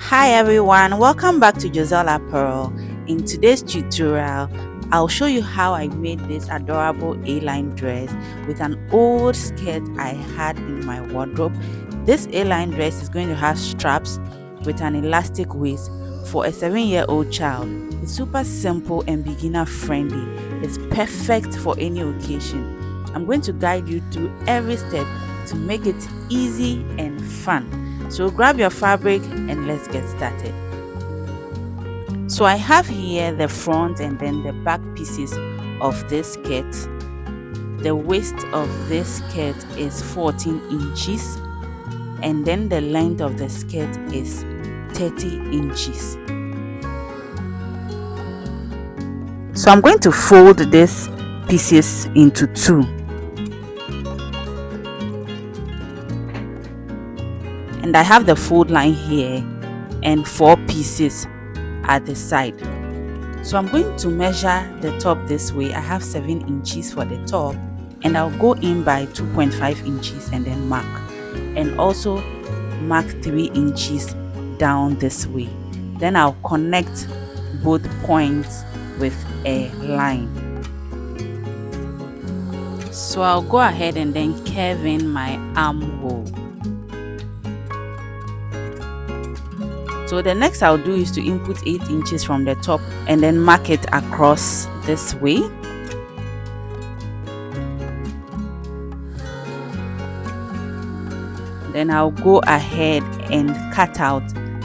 Hi everyone, welcome back to Josella Pearl. In today's tutorial, I'll show you how I made this adorable A-line dress with an old skirt I had in my wardrobe. This A-line dress is going to have straps with an elastic waist for a 7-year-old child. It's super simple and beginner friendly. It's perfect for any occasion. I'm going to guide you through every step to make it easy and fun. So grab your fabric and let's get started. So I have here the front and then the back pieces of this skirt. The waist of this skirt is 14 inches and then the length of the skirt is 30 inches. So I'm going to fold these pieces into two. And I have the fold line here and 4 pieces at the side. So I'm going to measure the top this way. I have 7 inches for the top and I'll go in by 2.5 inches and then mark. And also mark 3 inches down this way. Then I'll connect both points with a line. So I'll go ahead and then curve in my armhole. So the next I'll do is to input 8 inches from the top and then mark it across this way. Then I'll go ahead and cut out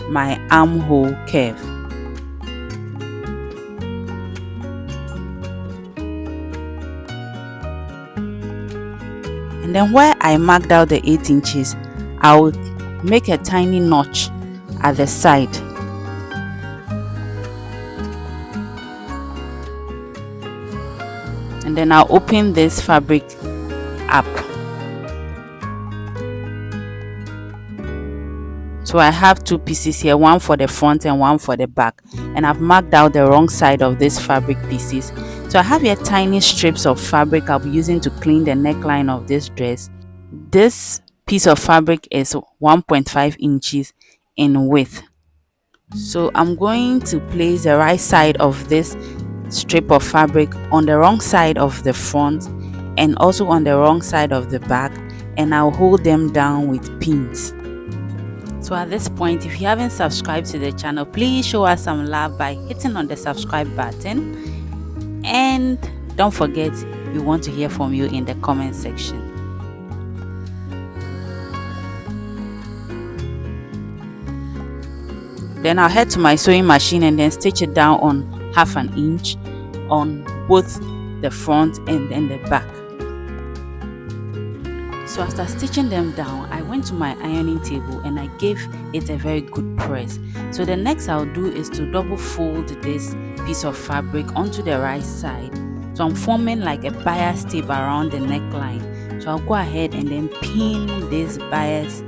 my armhole curve. And then where I marked out the 8 inches, I'll make a tiny notch at the side. And then I'll open this fabric up. So I have 2 pieces here, one for the front and one for the back, and I've marked out the wrong side of this fabric pieces. So I have here tiny strips of fabric I'll be using to clean the neckline of this dress. This piece of fabric is 1.5 inches in width. So I'm going to place the right side of this strip of fabric on the wrong side of the front and also on the wrong side of the back, and I'll hold them down with pins. So at this point, if you haven't subscribed to the channel, please show us some love by hitting on the subscribe button, and don't forget, we want to hear from you in the comment section. Then I'll head to my sewing machine and then stitch it down on 1/2 inch on both the front and then the back. So after stitching them down, I went to my ironing table and I gave it a very good press. So the next I'll do is to double fold this piece of fabric onto the right side. So I'm forming like a bias tape around the neckline. So I'll go ahead and then pin this bias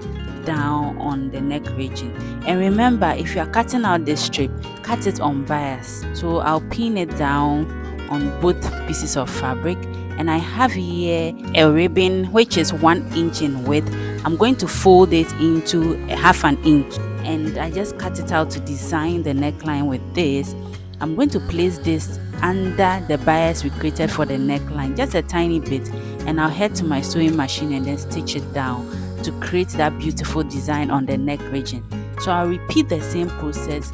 down on the neck region. And remember, if you are cutting out this strip, cut it on bias. So I'll pin it down on both pieces of fabric, and I have here a ribbon which is 1 inch in width. I'm going to fold it into 1/2 inch, and I just cut it out to design the neckline with this. I'm going to place this under the bias we created for the neckline, just a tiny bit, and I'll head to my sewing machine and then stitch it down to create that beautiful design on the neck region. So I'll repeat the same process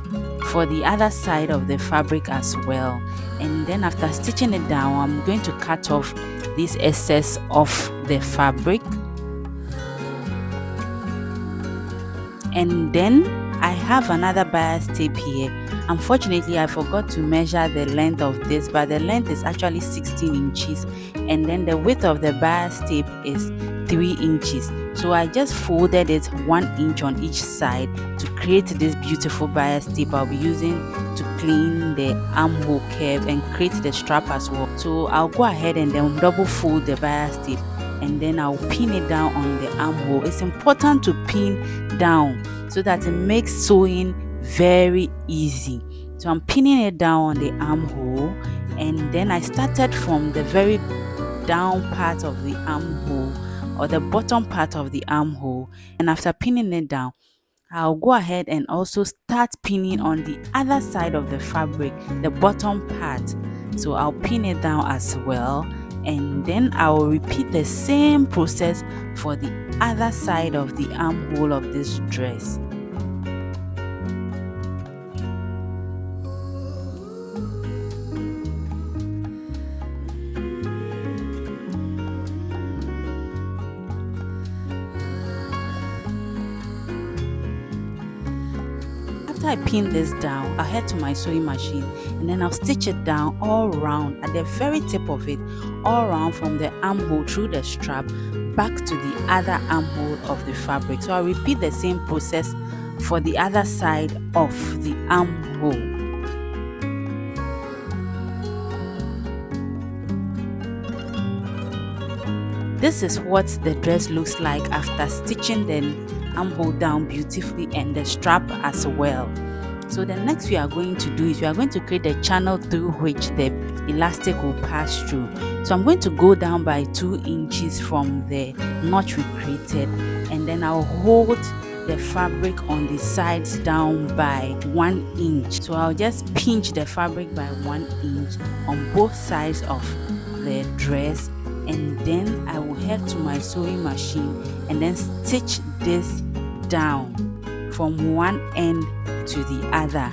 for the other side of the fabric as well. And then after stitching it down, I'm going to cut off this excess of the fabric. And then I have another bias tape here. Unfortunately, I forgot to measure the length of this, but the length is actually 16 inches, and then the width of the bias tape is 3 inches. So I just folded it 1 inch on each side to create this beautiful bias tape I'll be using to clean the armhole curve and create the strap as well. So I'll go ahead and then double fold the bias tape, and then I'll pin it down on the armhole. It's important to pin down so that it makes sewing very easy. So I'm pinning it down on the armhole, and then I started from the very down part of the armhole or the bottom part of the armhole, and after pinning it down, I'll go ahead and also start pinning on the other side of the fabric, the bottom part. So I'll pin it down as well, and then I'll repeat the same process for the other side of the armhole of this dress. After I pin this down, I'll head to my sewing machine and then I'll stitch it down all round at the very tip of it, all round from the armhole through the strap back to the other armhole of the fabric. So I'll repeat the same process for the other side of the armhole. This is what the dress looks like after stitching the armhole down beautifully and the strap as well. So the next we are going to do is we are going to create a channel through which the elastic will pass through. So I'm going to go down by 2 inches from the notch we created, and then I'll hold the fabric on the sides down by 1 inch. So I'll just pinch the fabric by 1 inch on both sides of the dress, and then I will head to my sewing machine and then stitch this down from one end to the other,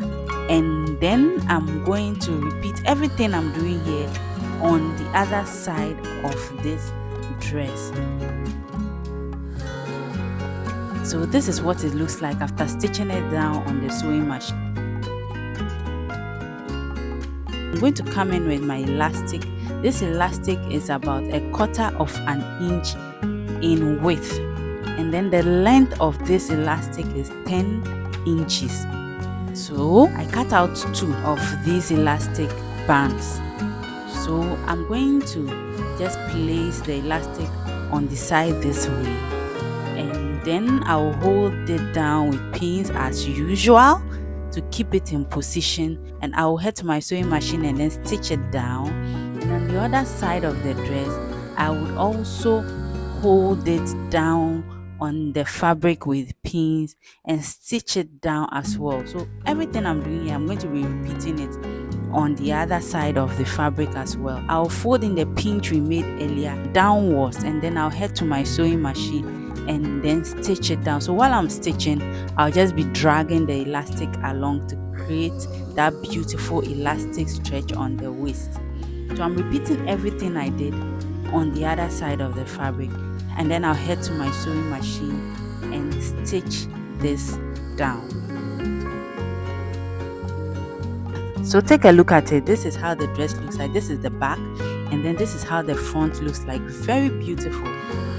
and then I'm going to repeat everything I'm doing here on the other side of this dress. So this is what it looks like after stitching it down on the sewing machine. I'm going to come in with my elastic. This elastic is about 1/4 of an inch in width, and then the length of this elastic is 10 inches. So I cut out 2 of these elastic bands. So I'm going to just place the elastic on the side this way, and then I'll hold it down with pins as usual to keep it in position, and I'll head to my sewing machine and then stitch it down. And on the other side of the dress, I would also hold it down on the fabric with pins and stitch it down as well. So everything I'm doing here, I'm going to be repeating it on the other side of the fabric as well. I'll fold in the pinch we made earlier downwards, and then I'll head to my sewing machine and then stitch it down. So while I'm stitching, I'll just be dragging the elastic along to create that beautiful elastic stretch on the waist. So I'm repeating everything I did on the other side of the fabric, and then I'll head to my sewing machine and stitch this down. So take a look at it. This is how the dress looks like. This is the back, and then this is how the front looks like. Very beautiful,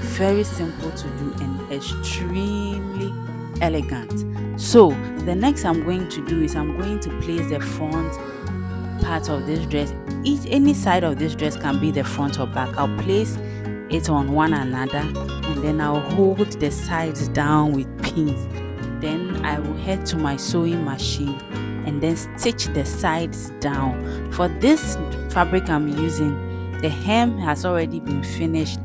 very simple to do, and extremely elegant. So the next I'm going to do is I'm going to place the front part of this dress. Any side of this dress can be the front or back. I'll place it on one another, and then I'll hold the sides down with pins. Then I will head to my sewing machine and then stitch the sides down. For this fabric I'm using, the hem has already been finished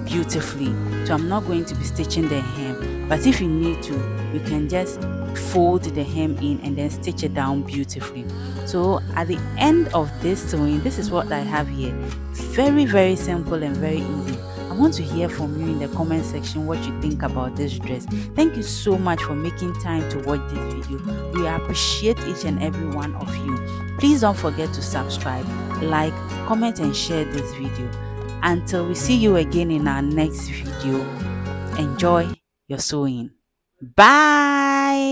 beautifully, so I'm not going to be stitching the hem, but if you need to, you can just fold the hem in and then stitch it down beautifully. So at the end of this sewing, this is what I have here. Very simple and very easy. I want to hear from you in the comment section what you think about this dress. Thank you so much for making time to watch this video. We appreciate each and every one of you. Please don't forget to subscribe, like, comment and share this video. Until we see you again in our next video, enjoy your sewing. Bye.